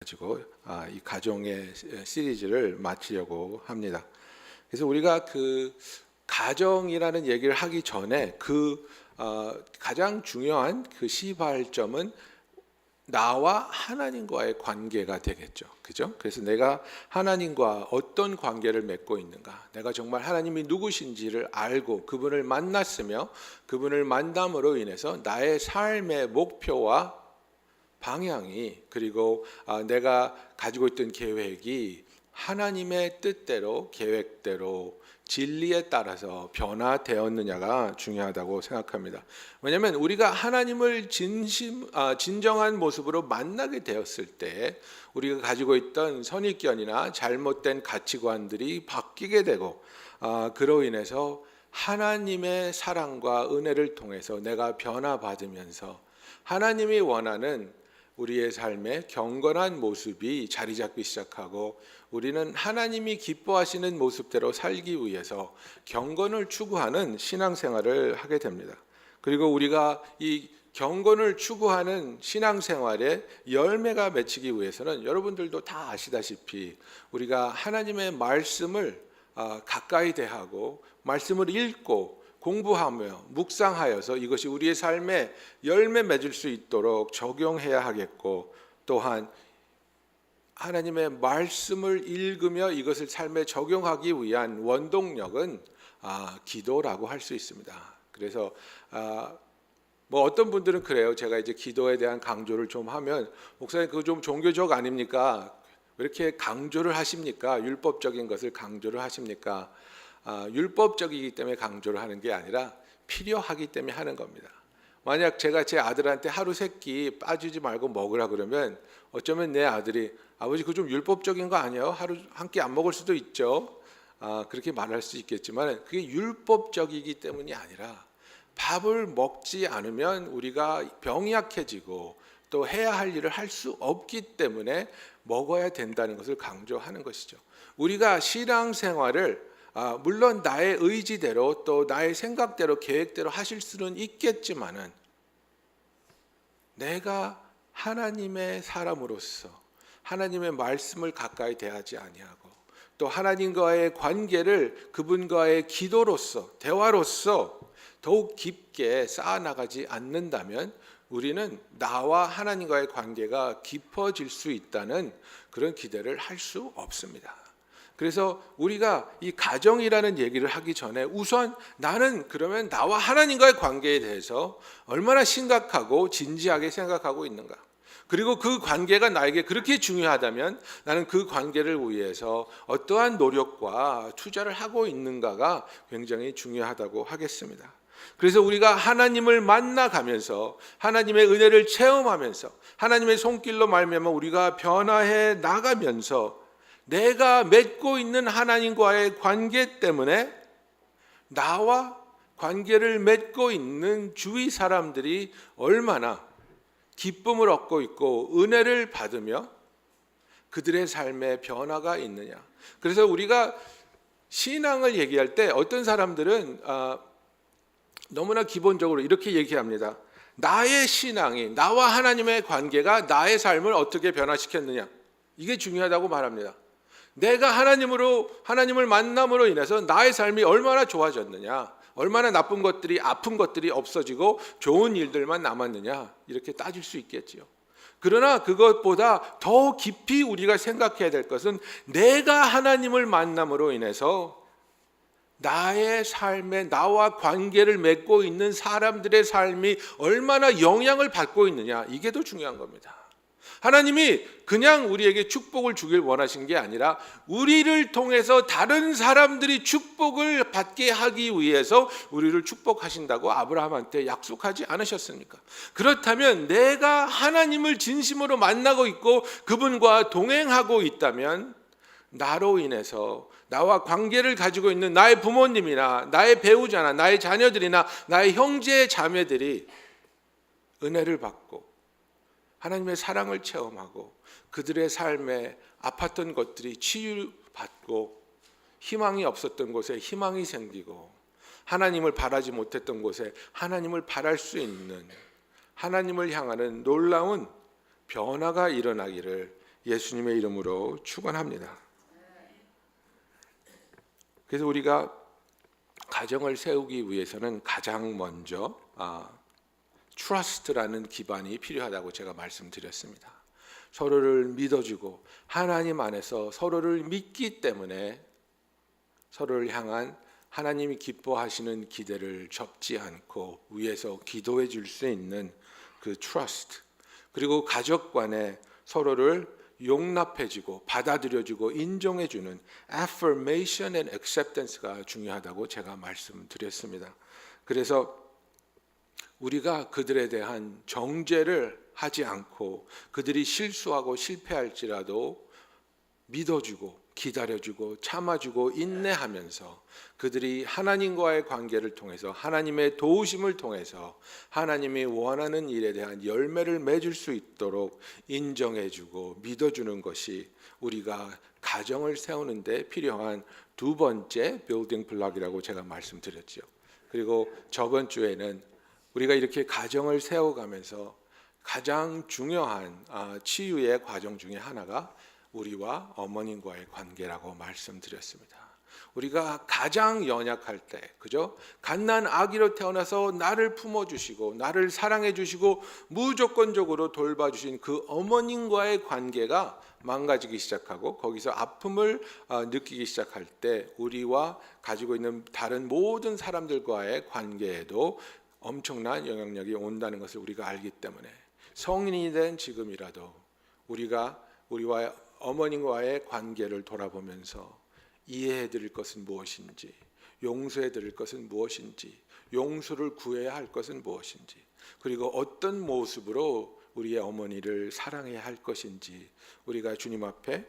가지고 이 가정의 시리즈를 마치려고 합니다. 그래서 우리가 그 가정이라는 얘기를 하기 전에 가장 중요한 그 시발점은 나와 하나님과의 관계가 되겠죠. 그죠? 그래서 내가 하나님과 어떤 관계를 맺고 있는가? 내가 정말 하나님이 누구신지를 알고 그분을 만났으며 그분을 만남으로 인해서 나의 삶의 목표와 방향이 그리고 내가 가지고 있던 계획이 하나님의 뜻대로 계획대로 진리에 따라서 변화되었느냐가 중요하다고 생각합니다. 왜냐하면 우리가 하나님을 진정한 모습으로 만나게 되었을 때 우리가 가지고 있던 선입견이나 잘못된 가치관들이 바뀌게 되고 그로 인해서 하나님의 사랑과 은혜를 통해서 내가 변화받으면서 하나님이 원하는 우리의 삶의 경건한 모습이 자리 잡기 시작하고 우리는 하나님이 기뻐하시는 모습대로 살기 위해서 경건을 추구하는 신앙생활을 하게 됩니다. 그리고 우리가 이 경건을 추구하는 신앙생활에 열매가 맺히기 위해서는 여러분들도 다 아시다시피 우리가 하나님의 말씀을 가까이 대하고 말씀을 읽고 공부하며 묵상하여서 이것이 우리의 삶에 열매 맺을 수 있도록 적용해야 하겠고 또한 하나님의 말씀을 읽으며 이것을 삶에 적용하기 위한 원동력은 기도라고 할 수 있습니다. 그래서 뭐 어떤 분들은 그래요. 제가 이제 기도에 대한 강조를 좀 하면 목사님 그거 좀 종교적 아닙니까? 왜 이렇게 강조를 하십니까? 율법적인 것을 강조를 하십니까? 율법적이기 때문에 강조를 하는 게 아니라 필요하기 때문에 하는 겁니다. 만약 제가 제 아들한테 하루 세끼 빠지지 말고 먹으라 그러면 어쩌면 내 아들이 아버지 그거 좀 율법적인 거 아니에요? 하루 한 끼 안 먹을 수도 있죠. 그렇게 말할 수 있겠지만 그게 율법적이기 때문이 아니라 밥을 먹지 않으면 우리가 병이 약해지고 또 해야 할 일을 할 수 없기 때문에 먹어야 된다는 것을 강조하는 것이죠. 우리가 신앙생활을 물론 나의 의지대로 또 나의 생각대로 계획대로 하실 수는 있겠지만은 내가 하나님의 사람으로서 하나님의 말씀을 가까이 대하지 아니하고 또 하나님과의 관계를 그분과의 기도로서 대화로서 더욱 깊게 쌓아나가지 않는다면 우리는 나와 하나님과의 관계가 깊어질 수 있다는 그런 기대를 할 수 없습니다. 그래서 우리가 이 가정이라는 얘기를 하기 전에 우선 나는 그러면 나와 하나님과의 관계에 대해서 얼마나 심각하고 진지하게 생각하고 있는가. 그리고 그 관계가 나에게 그렇게 중요하다면 나는 그 관계를 위해서 어떠한 노력과 투자를 하고 있는가가 굉장히 중요하다고 하겠습니다. 그래서 우리가 하나님을 만나가면서 하나님의 은혜를 체험하면서 하나님의 손길로 말미암아 우리가 변화해 나가면서 내가 맺고 있는 하나님과의 관계 때문에 나와 관계를 맺고 있는 주위 사람들이 얼마나 기쁨을 얻고 있고 은혜를 받으며 그들의 삶에 변화가 있느냐. 그래서 우리가 신앙을 얘기할 때 어떤 사람들은 너무나 기본적으로 이렇게 얘기합니다. 나의 신앙이 나와 하나님의 관계가 나의 삶을 어떻게 변화시켰느냐. 이게 중요하다고 말합니다. 내가 하나님을 만남으로 인해서 나의 삶이 얼마나 좋아졌느냐, 얼마나 나쁜 것들이 아픈 것들이 없어지고 좋은 일들만 남았느냐 이렇게 따질 수 있겠지요. 그러나 그것보다 더 깊이 우리가 생각해야 될 것은 내가 하나님을 만남으로 인해서 나의 삶에 나와 관계를 맺고 있는 사람들의 삶이 얼마나 영향을 받고 있느냐 이게 더 중요한 겁니다. 하나님이 그냥 우리에게 축복을 주길 원하신 게 아니라 우리를 통해서 다른 사람들이 축복을 받게 하기 위해서 우리를 축복하신다고 아브라함한테 약속하지 않으셨습니까? 그렇다면 내가 하나님을 진심으로 만나고 있고 그분과 동행하고 있다면 나로 인해서 나와 관계를 가지고 있는 나의 부모님이나 나의 배우자나 나의 자녀들이나 나의 형제 자매들이 은혜를 받고 하나님의 사랑을 체험하고 그들의 삶에 아팠던 것들이 치유받고 희망이 없었던 곳에 희망이 생기고 하나님을 바라지 못했던 곳에 하나님을 바랄 수 있는 하나님을 향하는 놀라운 변화가 일어나기를 예수님의 이름으로 축원합니다. 그래서 우리가 가정을 세우기 위해서는 가장 먼저 trust라는 기반이 필요하다고 제가 말씀드렸습니다. 서로를 믿어주고 하나님 안에서 서로를 믿기 때문에 서로를 향한 하나님이 기뻐하시는 기대를 접지 않고 위에서 기도해 줄 수 있는 그 trust, 그리고 가족 간에 서로를 용납해주고 받아들여주고 인정해주는 affirmation and acceptance가 중요하다고 제가 말씀드렸습니다. 그래서 우리가 그들에 대한 정죄를 하지 않고 그들이 실수하고 실패할지라도 믿어주고 기다려주고 참아주고 인내하면서 그들이 하나님과의 관계를 통해서 하나님의 도우심을 통해서 하나님이 원하는 일에 대한 열매를 맺을 수 있도록 인정해주고 믿어주는 것이 우리가 가정을 세우는 데 필요한 두 번째 빌딩 블록이라고 제가 말씀드렸죠. 그리고 저번 주에는 우리가 이렇게 가정을 세워가면서 가장 중요한 치유의 과정 중에 하나가 우리와 어머님과의 관계라고 말씀드렸습니다. 우리가 가장 연약할 때, 그죠? 갓난 아기로 태어나서 나를 품어주시고 나를 사랑해주시고 무조건적으로 돌봐주신 그 어머님과의 관계가 망가지기 시작하고 거기서 아픔을 느끼기 시작할 때 우리와 가지고 있는 다른 모든 사람들과의 관계에도 엄청난 영향력이 온다는 것을 우리가 알기 때문에 성인이 된 지금이라도 우리가 우리와 어머님과의 관계를 돌아보면서 이해해 드릴 것은 무엇인지, 용서해 드릴 것은 무엇인지, 용서를 구해야 할 것은 무엇인지, 그리고 어떤 모습으로 우리의 어머니를 사랑해야 할 것인지 우리가 주님 앞에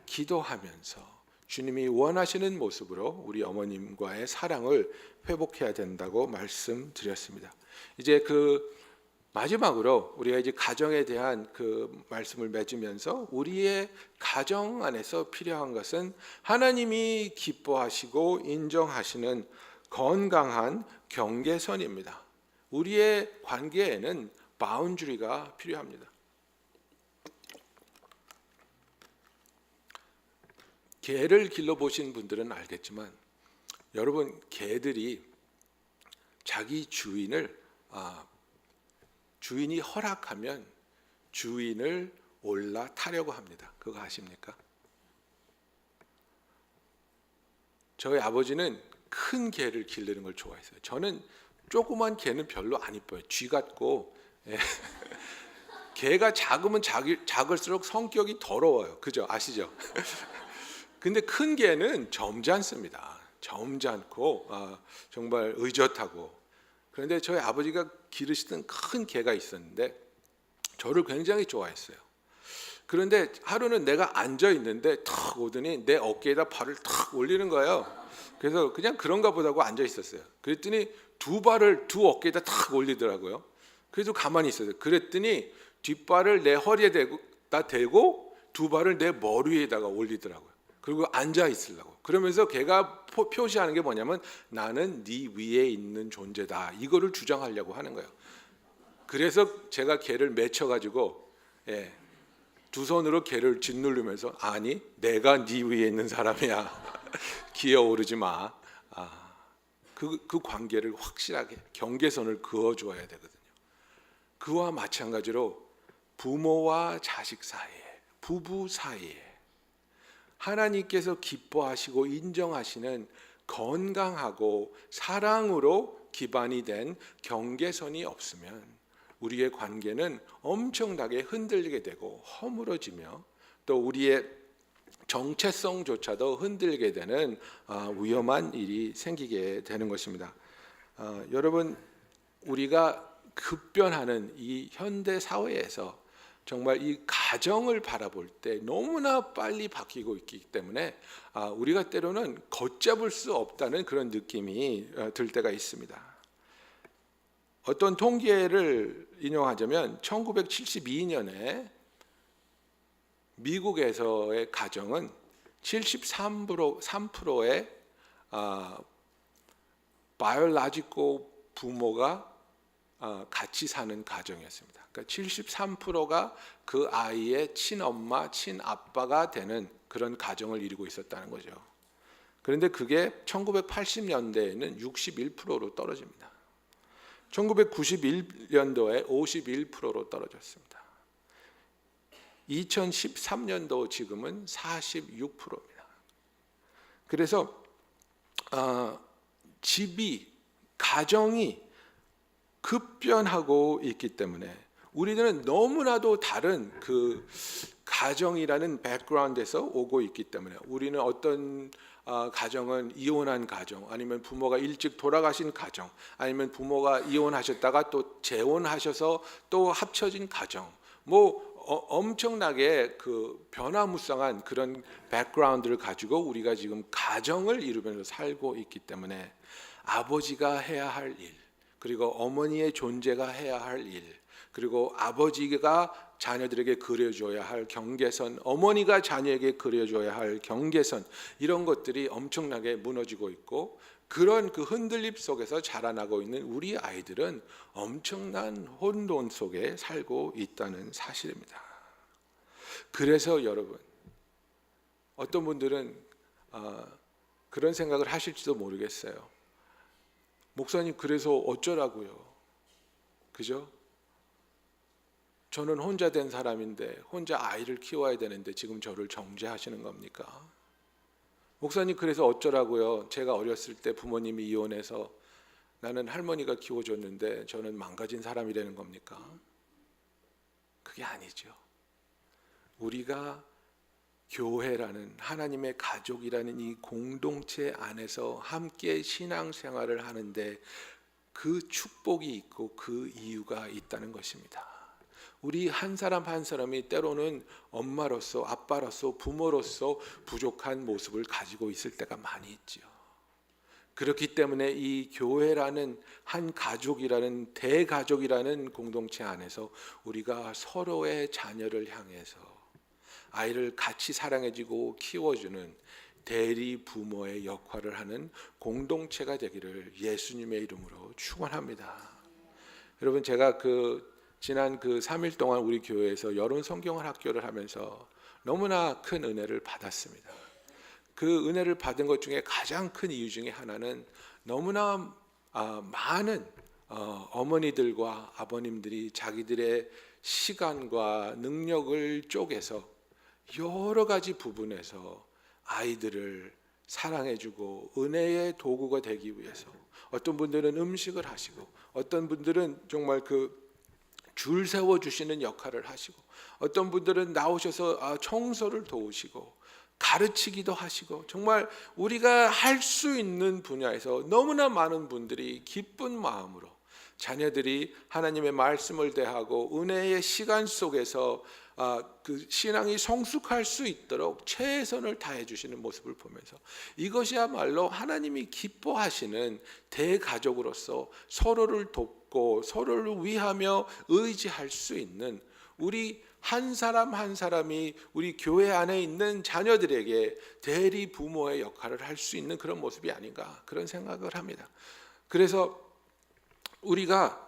기도하면서 주님이 원하시는 모습으로 우리 어머님과의 사랑을 회복해야 된다고 말씀드렸습니다. 이제 마지막으로 우리가 이제 가정에 대한 그 말씀을 맺으면서 우리의 가정 안에서 필요한 것은 하나님이 기뻐하시고 인정하시는 건강한 경계선입니다. 우리의 관계에는 바운드리가 필요합니다. 개를 길러보신 분들은 알겠지만 여러분, 개들이 자기 주인이 허락하면 주인을 올라타려고 합니다. 그거 아십니까? 저희 아버지는 큰 개를 기르는 걸 좋아했어요. 저는 조그만 개는 별로 안 이뻐요. 쥐 같고. 개가 작으면 작을수록 성격이 더러워요. 그죠? 아시죠? 근데 큰 개는 점잖습니다. 점잖고 정말 의젓하고. 그런데 저희 아버지가 기르시던 큰 개가 있었는데 저를 굉장히 좋아했어요. 그런데 하루는 내가 앉아 있는데 탁 오더니 내 어깨에다 발을 탁 올리는 거예요. 그래서 그냥 그런가 보다고 앉아 있었어요. 그랬더니 두 어깨에다 탁 올리더라고요. 그래서 가만히 있었어요. 그랬더니 뒷발을 내 허리에다 대고 두 발을 내 머리 위에다가 올리더라고요. 그리고 앉아 있으려고. 그러면서 걔가 표시하는 게 뭐냐면 나는 네 위에 있는 존재다. 이거를 주장하려고 하는 거예요. 그래서 제가 걔를 맺혀가지고 두 손으로 걔를 짓누르면서 아니 내가 네 위에 있는 사람이야. 기어오르지 마. 그 관계를 확실하게 경계선을 그어줘야 되거든요. 그와 마찬가지로 부모와 자식 사이에, 부부 사이에 하나님께서 기뻐하시고 인정하시는 건강하고 사랑으로 기반이 된 경계선이 없으면 우리의 관계는 엄청나게 흔들리게 되고 허물어지며 또 우리의 정체성조차도 흔들게 되는 위험한 일이 생기게 되는 것입니다. 여러분, 우리가 급변하는 이 현대 사회에서 정말 이 가정을 바라볼 때 너무나 빨리 바뀌고 있기 때문에 우리가 때로는 걷잡을 수 없다는 그런 느낌이 들 때가 있습니다. 어떤 통계를 인용하자면 1972년에 미국에서의 가정은 73%의 바이올로지컬 부모가 같이 사는 가정이었습니다. 그러니까 73%가 그 아이의 친엄마, 친아빠가 되는 그런 가정을 이루고 있었다는 거죠. 그런데 그게 1980년대에는 61%로 떨어집니다. 1991년도에 51%로 떨어졌습니다. 2013년도 지금은 46%입니다. 그래서 가정이 급변하고 있기 때문에 우리들은 너무나도 다른 그 가정이라는 백그라운드에서 오고 있기 때문에 우리는 어떤 가정은 이혼한 가정, 아니면 부모가 일찍 돌아가신 가정, 아니면 부모가 이혼하셨다가 또 재혼하셔서 또 합쳐진 가정, 엄청나게 그 변화무쌍한 그런 백그라운드를 가지고 우리가 지금 가정을 이루면서 살고 있기 때문에 아버지가 해야 할 일, 그리고 어머니의 존재가 해야 할 일, 그리고 아버지가 자녀들에게 그려줘야 할 경계선, 어머니가 자녀에게 그려줘야 할 경계선, 이런 것들이 엄청나게 무너지고 있고, 그런 그 흔들림 속에서 자라나고 있는 우리 아이들은 엄청난 혼돈 속에 살고 있다는 사실입니다. 그래서 여러분, 어떤 분들은 그런 생각을 하실지도 모르겠어요. 목사님, 그래서 어쩌라고요? 그죠? 저는 혼자 된 사람인데 혼자 아이를 키워야 되는데 지금 저를 정죄하시는 겁니까? 목사님, 그래서 어쩌라고요? 제가 어렸을 때 부모님이 이혼해서 나는 할머니가 키워줬는데 저는 망가진 사람이라는 겁니까? 그게 아니죠. 우리가 교회라는 하나님의 가족이라는 이 공동체 안에서 함께 신앙생활을 하는데 그 축복이 있고 그 이유가 있다는 것입니다. 우리 한 사람 한 사람이 때로는 엄마로서, 아빠로서, 부모로서 부족한 모습을 가지고 있을 때가 많이 있지요. 그렇기 때문에 이 교회라는 한 가족이라는 대가족이라는 공동체 안에서 우리가 서로의 자녀를 향해서 아이를 같이 사랑해주고 키워주는 대리 부모의 역할을 하는 공동체가 되기를 예수님의 이름으로 축원합니다. 여러분, 제가 지난 3일 동안 우리 교회에서 여론 성경을 학교를 하면서 너무나 큰 은혜를 받았습니다. 그 은혜를 받은 것 중에 가장 큰 이유 중에 하나는 너무나 많은 어머니들과 아버님들이 자기들의 시간과 능력을 쪼개서 여러 가지 부분에서 아이들을 사랑해주고 은혜의 도구가 되기 위해서, 어떤 분들은 음식을 하시고, 어떤 분들은 정말 줄 세워주시는 역할을 하시고, 어떤 분들은 나오셔서 청소를 도우시고 가르치기도 하시고, 정말 우리가 할 수 있는 분야에서 너무나 많은 분들이 기쁜 마음으로 자녀들이 하나님의 말씀을 대하고 은혜의 시간 속에서 그 신앙이 성숙할 수 있도록 최선을 다해 주시는 모습을 보면서 이것이야말로 하나님이 기뻐하시는 대가족으로서 서로를 돕고 서로를 위하며 의지할 수 있는 우리 한 사람 한 사람이 우리 교회 안에 있는 자녀들에게 대리 부모의 역할을 할 수 있는 그런 모습이 아닌가, 그런 생각을 합니다. 그래서 우리가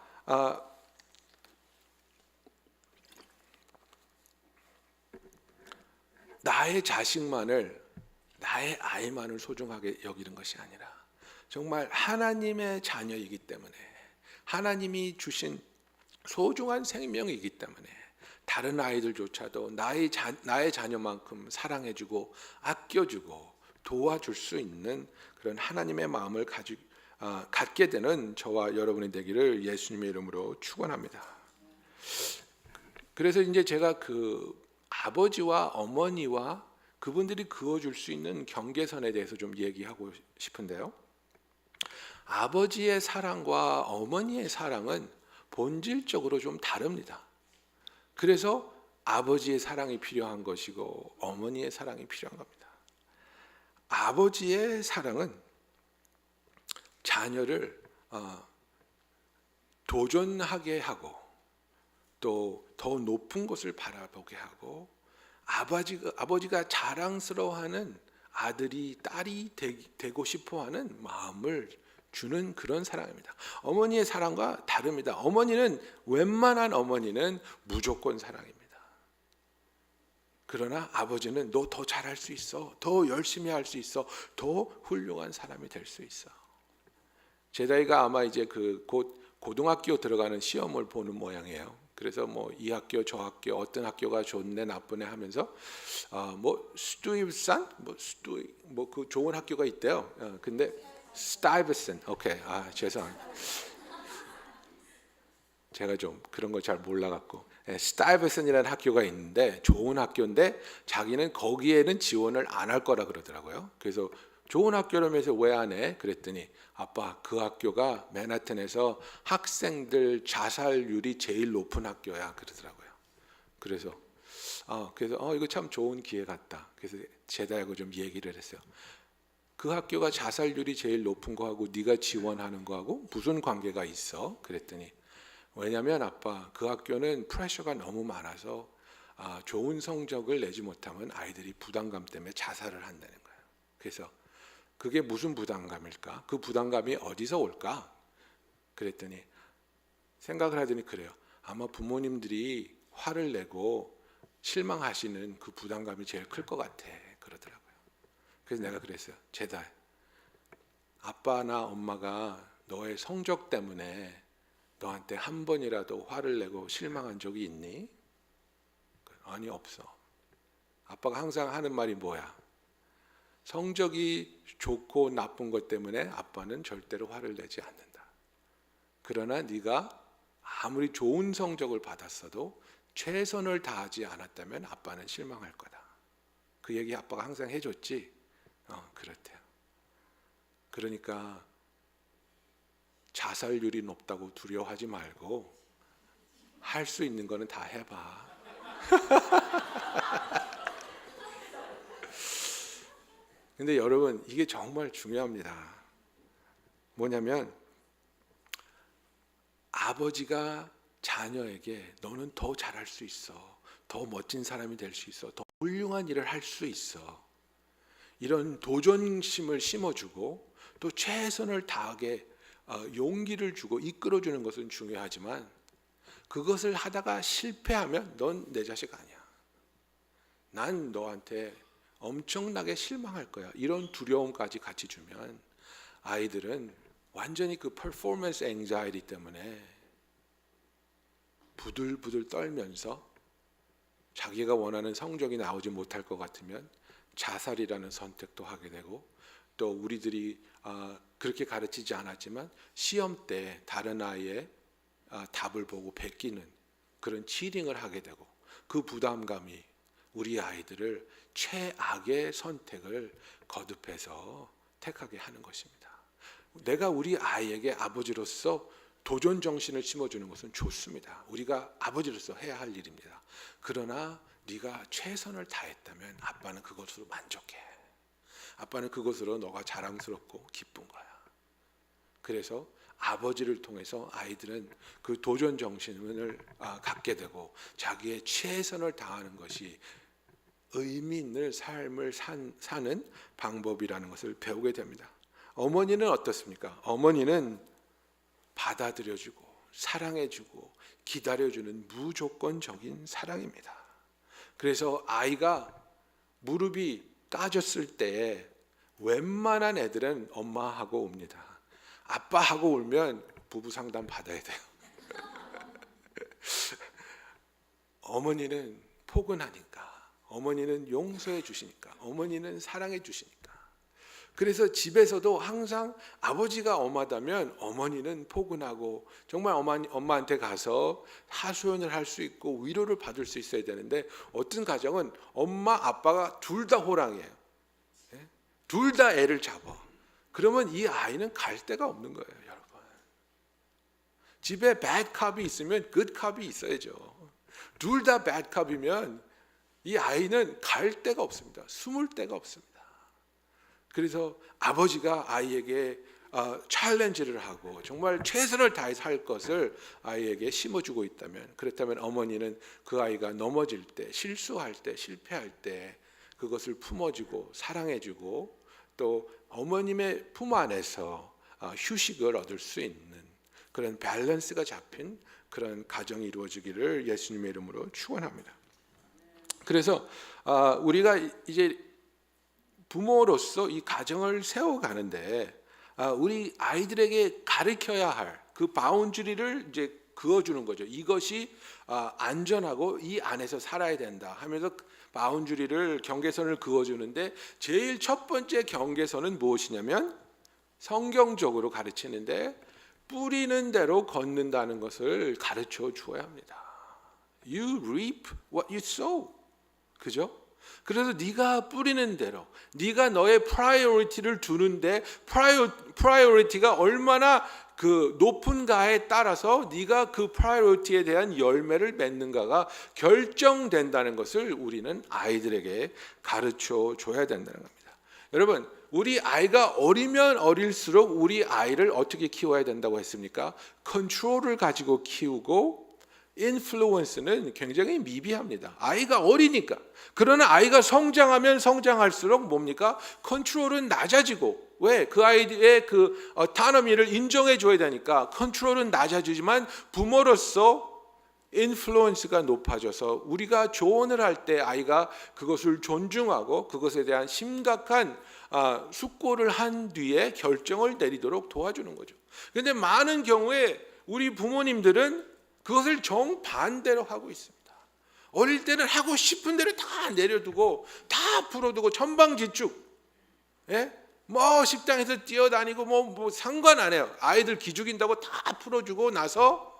나의 자식만을, 나의 아이만을 소중하게 여기는 것이 아니라 정말 하나님의 자녀이기 때문에, 하나님이 주신 소중한 생명이기 때문에 다른 아이들조차도 나의 자녀만큼 사랑해주고 아껴주고 도와줄 수 있는 그런 하나님의 마음을 갖게 되는 저와 여러분이 되기를 예수님의 이름으로 축원합니다. 그래서 이제 제가 아버지와 어머니와 그분들이 그어줄 수 있는 경계선에 대해서 좀 얘기하고 싶은데요. 아버지의 사랑과 어머니의 사랑은 본질적으로 좀 다릅니다. 그래서 아버지의 사랑이 필요한 것이고 어머니의 사랑이 필요한 겁니다. 아버지의 사랑은 자녀를 도전하게 하고 또 더 높은 곳을 바라보게 하고, 아버지가 자랑스러워하는 아들이 딸이 되고 싶어하는 마음을 주는 그런 사랑입니다. 어머니의 사랑과 다릅니다. 어머니는 웬만한 어머니는 무조건 사랑입니다. 그러나 아버지는 너 더 잘할 수 있어. 더 열심히 할 수 있어. 더 훌륭한 사람이 될 수 있어. 제다이가 아마 이제 곧 고등학교 들어가는 시험을 보는 모양이에요. 그래서 뭐 이 학교 저 학교 어떤 학교가 좋네 나쁘네 하면서 뭐 스투이브산 뭐 그 좋은 학교가 있대요. 근데 스타이브슨 오케이 죄송합니다. 제가 좀 그런 걸 잘 몰라갖고 스타이브슨이라는 학교가 있는데 좋은 학교인데 자기는 거기에는 지원을 안 할 거라 그러더라고요. 그래서 좋은 학교라면서 왜 안 해? 그랬더니 아빠 그 학교가 맨하튼에서 학생들 자살률이 제일 높은 학교야 그러더라고요. 그래서 이거 참 좋은 기회 같다. 그래서 제다하고 좀 얘기를 했어요. 그 학교가 자살률이 제일 높은 거하고 네가 지원하는 거하고 무슨 관계가 있어? 그랬더니 왜냐면 아빠 그 학교는 프레셔가 너무 많아서 좋은 성적을 내지 못하면 아이들이 부담감 때문에 자살을 한다는 거예요. 그래서 그게 무슨 부담감일까? 그 부담감이 어디서 올까? 그랬더니 생각을 하더니 그래요. 아마 부모님들이 화를 내고 실망하시는 그 부담감이 제일 클 것 같아 그러더라고요. 그래서 내가 그랬어요. 제다 아빠나 엄마가 너의 성적 때문에 너한테 한 번이라도 화를 내고 실망한 적이 있니? 아니 없어. 아빠가 항상 하는 말이 뭐야? 성적이 좋고 나쁜 것 때문에 아빠는 절대로 화를 내지 않는다. 그러나 네가 아무리 좋은 성적을 받았어도 최선을 다하지 않았다면 아빠는 실망할 거다. 그 얘기 아빠가 항상 해줬지? 그렇대요. 그러니까 자살률이 높다고 두려워하지 말고 할 수 있는 거는 다 해봐. 근데 여러분 이게 정말 중요합니다. 뭐냐면 아버지가 자녀에게 너는 더 잘할 수 있어. 더 멋진 사람이 될 수 있어. 더 훌륭한 일을 할 수 있어. 이런 도전심을 심어주고 또 최선을 다하게 용기를 주고 이끌어주는 것은 중요하지만 그것을 하다가 실패하면 넌 내 자식 아니야. 난 너한테 엄청나게 실망할 거야. 이런 두려움까지 같이 주면 아이들은 완전히 그 퍼포먼스 앵자이티 때문에 부들부들 떨면서 자기가 원하는 성적이 나오지 못할 것 같으면 자살이라는 선택도 하게 되고 또 우리들이 그렇게 가르치지 않았지만 시험 때 다른 아이의 답을 보고 베끼는 그런 치팅을 하게 되고 그 부담감이 우리 아이들을 최악의 선택을 거듭해서 택하게 하는 것입니다. 내가 우리 아이에게 아버지로서 도전 정신을 심어주는 것은 좋습니다. 우리가 아버지로서 해야 할 일입니다. 그러나 네가 최선을 다했다면 아빠는 그것으로 만족해. 아빠는 그것으로 너가 자랑스럽고 기쁜 거야. 그래서 아버지를 통해서 아이들은 그 도전 정신을 갖게 되고 자기의 최선을 다하는 것이 의미 있는 삶을 사는 방법이라는 것을 배우게 됩니다. 어머니는 어떻습니까? 어머니는 받아들여주고 사랑해주고 기다려주는 무조건적인 사랑입니다. 그래서 아이가 무릎이 까졌을 때 웬만한 애들은 엄마하고 옵니다. 아빠하고 울면 부부 상담 받아야 돼요. 어머니는 포근하니까, 어머니는 용서해 주시니까, 어머니는 사랑해 주시니까. 그래서 집에서도 항상 아버지가 엄하다면 어머니는 포근하고 정말 엄마한테 가서 하소연을 할 수 있고 위로를 받을 수 있어야 되는데 어떤 가정은 엄마 아빠가 둘 다 호랑이에요. 둘 다 애를 잡아. 그러면 이 아이는 갈 데가 없는 거예요, 여러분. 집에 bad cop이 있으면 good cop이 있어야죠. 둘 다 bad cop이면 이 아이는 갈 데가 없습니다. 숨을 데가 없습니다. 그래서 아버지가 아이에게 챌린지를 하고 정말 최선을 다해서 할 것을 아이에게 심어주고 있다면, 그렇다면 어머니는 그 아이가 넘어질 때, 실수할 때, 실패할 때 그것을 품어주고 사랑해주고 또 어머님의 품 안에서 휴식을 얻을 수 있는 그런 밸런스가 잡힌 그런 가정이 이루어지기를 예수님의 이름으로 축원합니다. 그래서 우리가 이제 부모로서 이 가정을 세워가는데 우리 아이들에게 가르쳐야 할 그 바운드리를 이제 그어주는 거죠. 이것이 안전하고 이 안에서 살아야 된다 하면서 바운드리를 경계선을 그어주는데 제일 첫 번째 경계선은 무엇이냐면 성경적으로 가르치는데 뿌리는 대로 걷는다는 것을 가르쳐 주어야 합니다. You reap what you sow. 그죠? 그래서 네가 뿌리는 대로 네가 너의 프라이어리티를 두는데 프라이어리티가 얼마나 그 높은가에 따라서 네가 그 프라이어리티에 대한 열매를 맺는가가 결정된다는 것을 우리는 아이들에게 가르쳐 줘야 된다는 겁니다. 여러분, 우리 아이가 어리면 어릴수록 우리 아이를 어떻게 키워야 된다고 했습니까? 컨트롤을 가지고 키우고 인플루언스는 굉장히 미비합니다. 아이가 어리니까. 그러나 아이가 성장하면 성장할수록 뭡니까? 컨트롤은 낮아지고 왜? 그 아이의 그 autonomy를 인정해 줘야 되니까 컨트롤은 낮아지지만 부모로서 인플루언스가 높아져서 우리가 조언을 할 때 아이가 그것을 존중하고 그것에 대한 심각한 숙고를 한 뒤에 결정을 내리도록 도와주는 거죠. 그런데 많은 경우에 우리 부모님들은 그것을 정반대로 하고 있습니다. 어릴 때는 하고 싶은 대로 다 내려두고 다 풀어두고 천방지축, 예? 뭐 식당에서 뛰어다니고 뭐 상관 안 해요. 아이들 기죽인다고 다 풀어주고 나서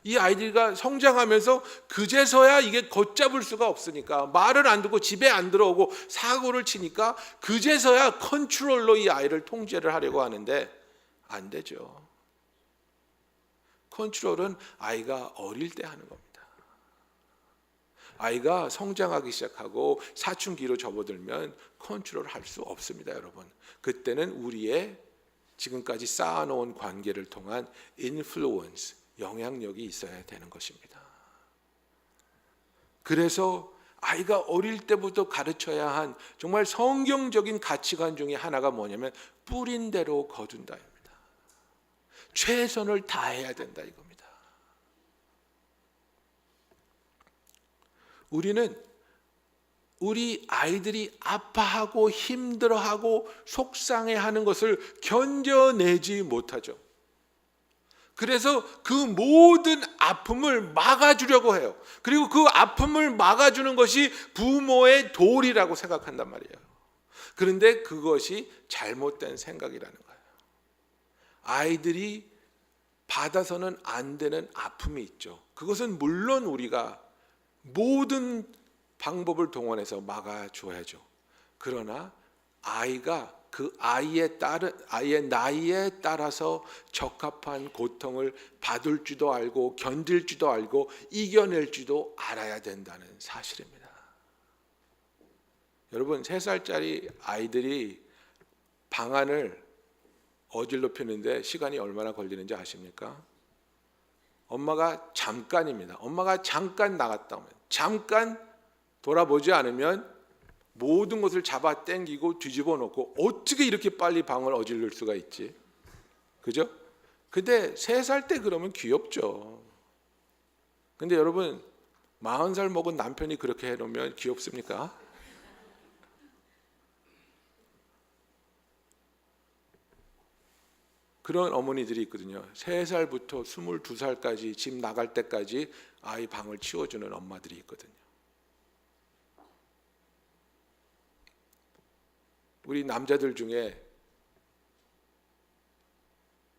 이 아이들과 성장하면서 그제서야 이게 걷잡을 수가 없으니까 말을 안 듣고 집에 안 들어오고 사고를 치니까 그제서야 컨트롤로 이 아이를 통제를 하려고 하는데 안 되죠. 컨트롤은 아이가 어릴 때 하는 겁니다. 아이가 성장하기 시작하고 사춘기로 접어들면 컨트롤 할 수 없습니다, 여러분. 그때는 우리의 지금까지 쌓아놓은 관계를 통한 인플루언스, 영향력이 있어야 되는 것입니다. 그래서 아이가 어릴 때부터 가르쳐야 한 정말 성경적인 가치관 중에 하나가 뭐냐면 뿌린 대로 거둔다입니다. 최선을 다해야 된다 이겁니다. 우리는 우리 아이들이 아파하고 힘들어하고 속상해하는 것을 견뎌내지 못하죠. 그래서 그 모든 아픔을 막아주려고 해요. 그리고 그 아픔을 막아주는 것이 부모의 도리라고 생각한단 말이에요. 그런데 그것이 잘못된 생각이라는 거예요. 아이들이 받아서는 안 되는 아픔이 있죠. 그것은 물론 우리가 모든 방법을 동원해서 막아줘야죠. 그러나 아이가 그 아이의 나이에 따라서 적합한 고통을 받을 줄도 알고 견딜 줄도 알고 이겨낼 줄도 알아야 된다는 사실입니다. 여러분, 3살짜리 아이들이 방안을 어질러 피는데 시간이 얼마나 걸리는지 아십니까? 엄마가 잠깐입니다. 엄마가 잠깐 나갔다 오면, 잠깐 돌아보지 않으면 모든 것을 잡아 당기고 뒤집어 놓고 어떻게 이렇게 빨리 방을 어질릴 수가 있지? 그죠? 근데 3살 때 그러면 귀엽죠. 근데 여러분, 40살 먹은 남편이 그렇게 해놓으면 귀엽습니까? 그런 어머니들이 있거든요. 3살부터 22살까지 집 나갈 때까지 아이 방을 치워주는 엄마들이 있거든요. 우리 남자들 중에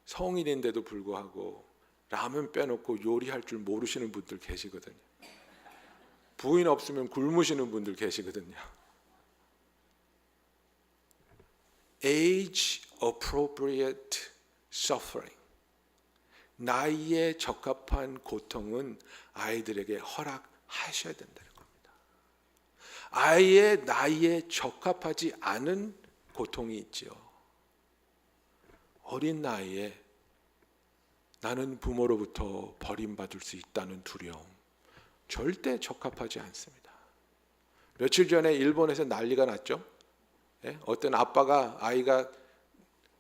성인인데도 불구하고 라면 빼놓고 요리할 줄 모르시는 분들 계시거든요. 부인 없으면 굶으시는 분들 계시거든요. Age appropriate suffering, 나이에 적합한 고통은 아이들에게 허락하셔야 된다는 겁니다. 아이의 나이에 적합하지 않은 고통이 있지요. 어린 나이에 나는 부모로부터 버림받을 수 있다는 두려움, 절대 적합하지 않습니다. 며칠 전에 일본에서 난리가 났죠. 어떤 아빠가 아이가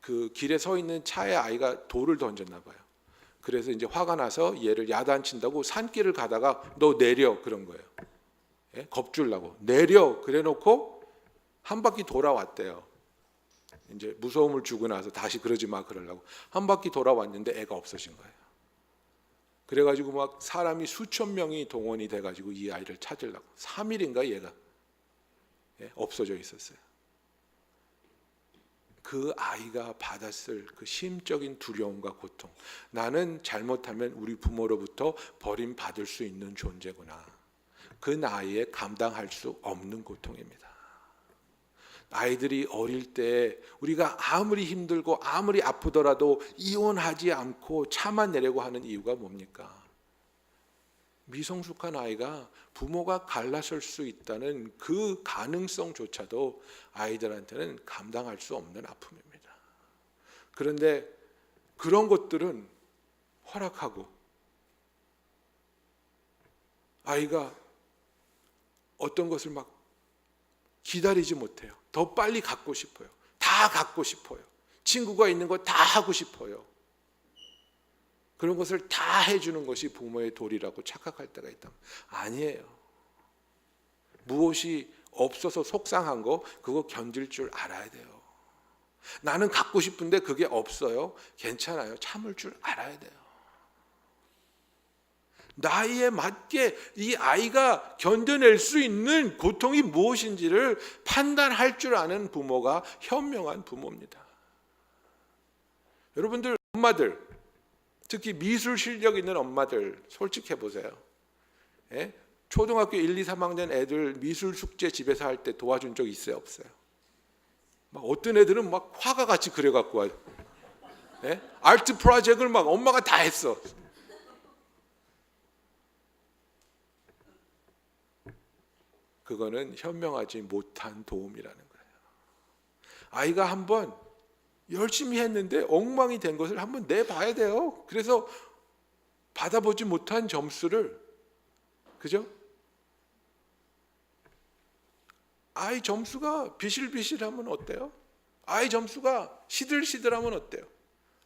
그 길에 서 있는 차에 아이가 돌을 던졌나 봐요. 그래서 이제 화가 나서 얘를 야단친다고 산길을 가다가 너 내려 그런 거예요. 예? 겁주려고 내려 그래놓고 한 바퀴 돌아왔대요. 이제 무서움을 주고 나서 다시 그러지 마 그러려고 한 바퀴 돌아왔는데 애가 없어진 거예요. 그래가지고 막 사람이 수천 명이 동원이 돼가지고 이 아이를 찾으려고 3일인가 얘가 없어져 있었어요. 그 아이가 받았을 그 심적인 두려움과 고통, 나는 잘못하면 우리 부모로부터 버림받을 수 있는 존재구나. 그 나이에 감당할 수 없는 고통입니다. 아이들이 어릴 때 우리가 아무리 힘들고 아무리 아프더라도 이혼하지 않고 참아내려고 하는 이유가 뭡니까? 미성숙한 아이가 부모가 갈라설 수 있다는 그 가능성조차도 아이들한테는 감당할 수 없는 아픔입니다. 그런데 그런 것들은 허락하고 아이가 어떤 것을 막 기다리지 못해요. 더 빨리 갖고 싶어요. 다 갖고 싶어요. 친구가 있는 거 다 하고 싶어요. 그런 것을 다 해주는 것이 부모의 도리라고 착각할 때가 있다. 아니에요. 무엇이 없어서 속상한 거 그거 견딜 줄 알아야 돼요. 나는 갖고 싶은데 그게 없어요. 괜찮아요. 참을 줄 알아야 돼요. 나이에 맞게 이 아이가 견뎌낼 수 있는 고통이 무엇인지를 판단할 줄 아는 부모가 현명한 부모입니다. 여러분들 엄마들, 특히 미술 실력 있는 엄마들 솔직해 보세요. 예? 초등학교 1, 2, 3학년 애들 미술 숙제 집에서 할 때 도와준 적 있어요? 없어요? 막 어떤 애들은 막 화가 같이 그려갖고 와요. 예? 아트 프로젝트를 막 엄마가 다 했어. 그거는 현명하지 못한 도움이라는 거예요. 아이가 한번 열심히 했는데 엉망이 된 것을 한번 내봐야 돼요. 그래서 받아보지 못한 점수를, 그죠? 아이 점수가 비실비실하면 어때요? 아이 점수가 시들시들하면 어때요?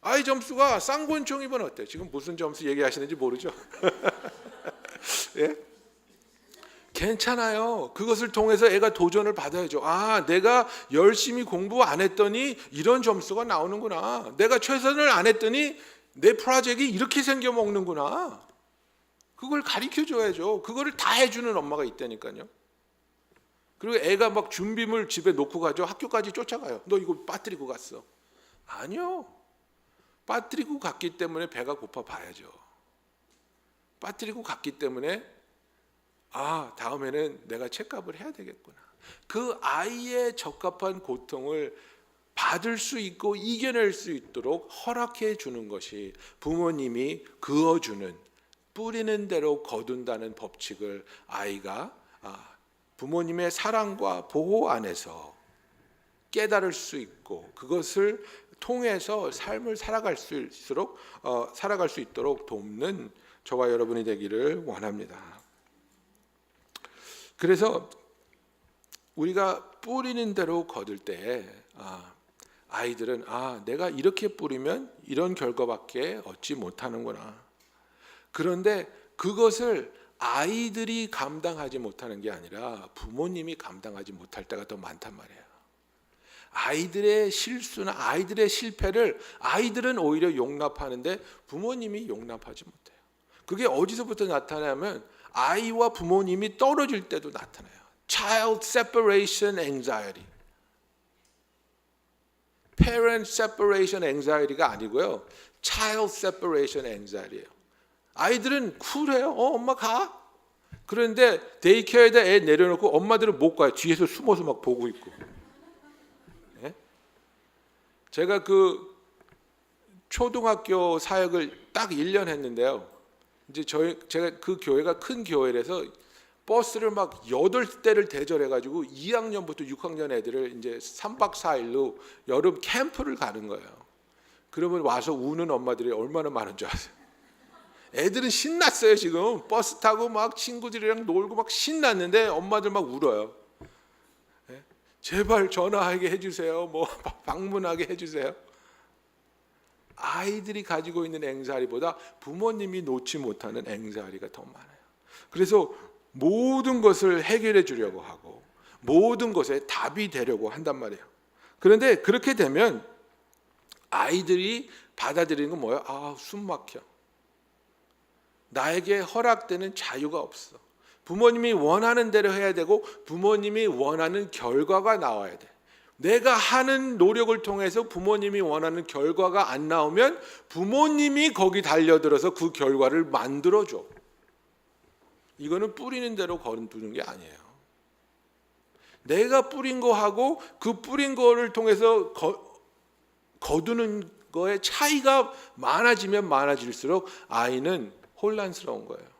아이 점수가 쌍권총이면 어때요? 지금 무슨 점수 얘기하시는지 모르죠? 예? 괜찮아요. 그것을 통해서 애가 도전을 받아야죠. 아, 내가 열심히 공부 안 했더니 이런 점수가 나오는구나. 내가 최선을 안 했더니 내 프로젝트가 이렇게 생겨먹는구나. 그걸 가르쳐줘야죠. 그거를 다 해주는 엄마가 있다니까요. 그리고 애가 막 준비물 집에 놓고 가죠. 학교까지 쫓아가요. 너 이거 빠뜨리고 갔어. 아니요. 빠뜨리고 갔기 때문에 배가 고파 봐야죠. 빠뜨리고 갔기 때문에 아, 다음에는 내가 책값을 해야 되겠구나. 그 아이의 적합한 고통을 받을 수 있고 이겨낼 수 있도록 허락해 주는 것이 부모님이 그어주는, 뿌리는 대로 거둔다는 법칙을 아이가 부모님의 사랑과 보호 안에서 깨달을 수 있고 그것을 통해서 삶을 살아갈 수 있도록 돕는 저와 여러분이 되기를 원합니다. 그래서 우리가 뿌리는 대로 거둘 때 아이들은 내가 이렇게 뿌리면 이런 결과밖에 얻지 못하는구나. 그런데 그것을 아이들이 감당하지 못하는 게 아니라 부모님이 감당하지 못할 때가 더 많단 말이에요. 아이들의 실수나 아이들의 실패를 아이들은 오히려 용납하는데 부모님이 용납하지 못해요. 그게 어디서부터 나타나면 아이와 부모님이 떨어질 때도 나타나요. Child separation anxiety. Parent separation anxiety가 아니고요. Child separation anxiety예요. 아이들은 쿨해요. 엄마 가. 그런데 데이케어에다 애 내려놓고 엄마들은 못 가요. 뒤에서 숨어서 막 보고 있고. 네? 제가 그 초등학교 사역을 딱 1년 했는데요. 이제 제가 그 교회가 큰 교회라서 버스를 막 8대를 대절해가지고 2학년부터 6학년 애들을 이제 3박 4일로 여름 캠프를 가는 거예요. 그러면 와서 우는 엄마들이 얼마나 많은 줄 아세요? 애들은 신났어요. 지금 버스 타고 막 친구들이랑 놀고 막 신났는데 엄마들 막 울어요. 제발 전화하게 해주세요. 뭐 방문하게 해주세요. 아이들이 가지고 있는 앵사리보다 부모님이 놓지 못하는 앵사리가 더 많아요. 그래서 모든 것을 해결해 주려고 하고 모든 것에 답이 되려고 한단 말이에요. 그런데 그렇게 되면 아이들이 받아들이는 건 뭐예요? 아, 숨 막혀. 나에게 허락되는 자유가 없어. 부모님이 원하는 대로 해야 되고 부모님이 원하는 결과가 나와야 돼. 내가 하는 노력을 통해서 부모님이 원하는 결과가 안 나오면 부모님이 거기 달려들어서 그 결과를 만들어줘. 이거는 뿌리는 대로 거두는 게 아니에요. 내가 뿌린 거하고 그 뿌린 거를 통해서 거두는 거에 차이가 많아지면 많아질수록 아이는 혼란스러운 거예요.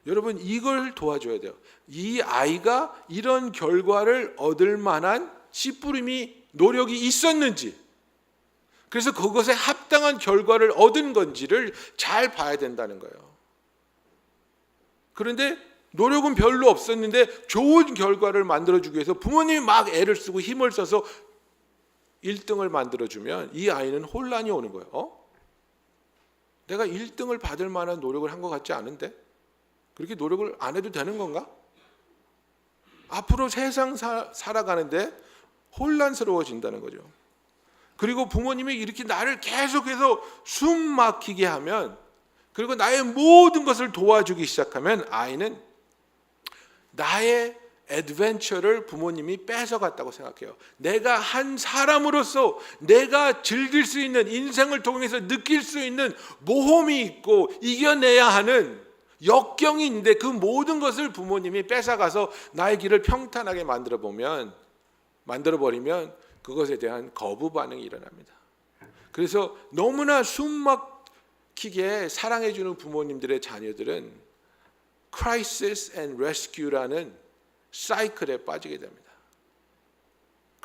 여러분, 이걸 도와줘야 돼요. 이 아이가 이런 결과를 얻을 만한 씨뿌림이 노력이 있었는지, 그래서 그것에 합당한 결과를 얻은 건지를 잘 봐야 된다는 거예요. 그런데 노력은 별로 없었는데 좋은 결과를 만들어주기 위해서 부모님이 막 애를 쓰고 힘을 써서 1등을 만들어주면 이 아이는 혼란이 오는 거예요. 내가 1등을 받을 만한 노력을 한 것 같지 않은데? 그렇게 노력을 안 해도 되는 건가? 앞으로 세상 살아가는데 혼란스러워진다는 거죠. 그리고 부모님이 이렇게 나를 계속해서 숨 막히게 하면, 그리고 나의 모든 것을 도와주기 시작하면 아이는 나의 애드벤처를 부모님이 뺏어갔다고 생각해요. 내가 한 사람으로서 내가 즐길 수 있는, 인생을 통해서 느낄 수 있는 모험이 있고 이겨내야 하는 역경이 있는데 그 모든 것을 부모님이 뺏어가서 나의 길을 평탄하게 만들어버리면 그것에 대한 거부 반응이 일어납니다. 그래서 너무나 숨 막히게 사랑해주는 부모님들의 자녀들은 Crisis and Rescue라는 사이클에 빠지게 됩니다.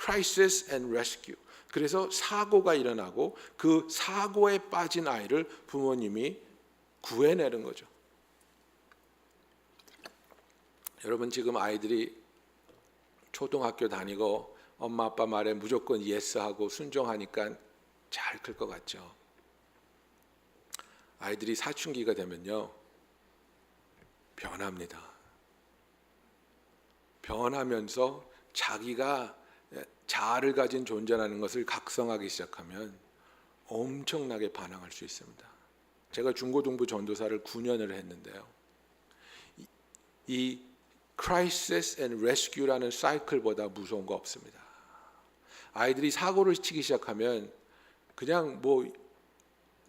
Crisis and Rescue. 그래서 사고가 일어나고 그 사고에 빠진 아이를 부모님이 구해내는 거죠. 여러분, 지금 아이들이 초등학교 다니고 엄마 아빠 말에 무조건 예스하고 순종하니까 잘 클 것 같죠. 아이들이 사춘기가 되면요, 변합니다. 변하면서 자기가 자아를 가진 존재라는 것을 각성하기 시작하면 엄청나게 반항할 수 있습니다. 제가 중고등부 전도사를 9년을 했는데요, 이 Crisis and Rescue라는 사이클보다 무서운 거 없습니다. 아이들이 사고를 치기 시작하면 그냥 뭐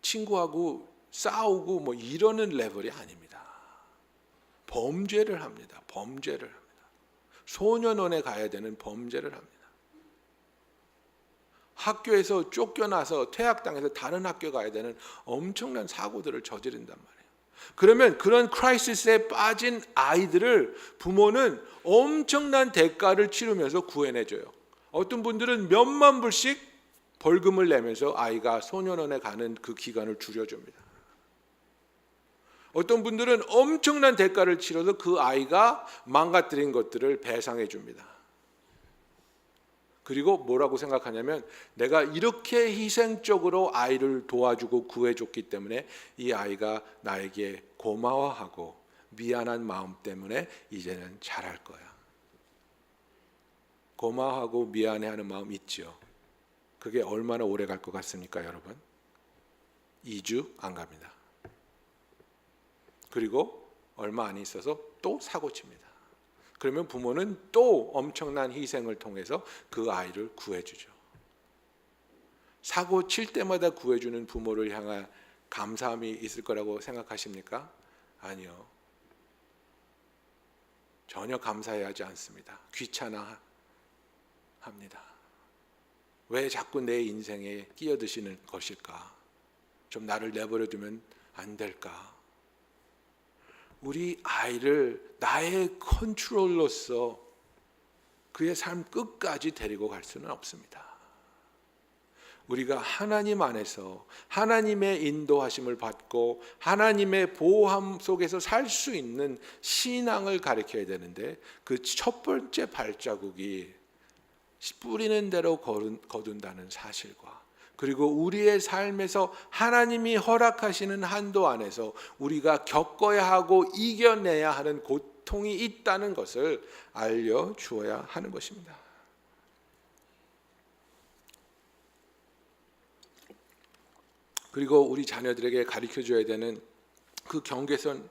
친구하고 싸우고 뭐 이러는 레벨이 아닙니다. 범죄를 합니다. 범죄를 합니다. 소년원에 가야 되는 범죄를 합니다. 학교에서 쫓겨나서 퇴학당해서 다른 학교 가야 되는 엄청난 사고들을 저지른단 말이에요. 그러면 그런 크라이시스에 빠진 아이들을 부모는 엄청난 대가를 치르면서 구해내줘요. 어떤 분들은 몇만 불씩 벌금을 내면서 아이가 소년원에 가는 그 기간을 줄여줍니다. 어떤 분들은 엄청난 대가를 치러서 그 아이가 망가뜨린 것들을 배상해 줍니다. 그리고 뭐라고 생각하냐면, 내가 이렇게 희생적으로 아이를 도와주고 구해줬기 때문에 이 아이가 나에게 고마워하고 미안한 마음 때문에 이제는 잘할 거야. 고마워하고 미안해하는 마음 있죠. 그게 얼마나 오래 갈 것 같습니까, 여러분? 2주 안 갑니다. 그리고 얼마 안 있어서 또 사고 칩니다. 그러면 부모는 또 엄청난 희생을 통해서 그 아이를 구해주죠. 사고 칠 때마다 구해주는 부모를 향한 감사함이 있을 거라고 생각하십니까? 아니요. 전혀 감사해하지 않습니다. 귀찮아 합니다. 왜 자꾸 내 인생에 끼어드시는 것일까? 좀 나를 내버려 두면 안 될까? 우리 아이를 나의 컨트롤로서 그의 삶 끝까지 데리고 갈 수는 없습니다. 우리가 하나님 안에서 하나님의 인도하심을 받고 하나님의 보호함 속에서 살 수 있는 신앙을 가르쳐야 되는데, 그 첫 번째 발자국이 뿌리는 대로 거둔다는 사실과, 그리고 우리의 삶에서 하나님이 허락하시는 한도 안에서 우리가 겪어야 하고 이겨내야 하는 고통이 있다는 것을 알려주어야 하는 것입니다. 그리고 우리 자녀들에게 가르쳐줘야 되는 그 경계선,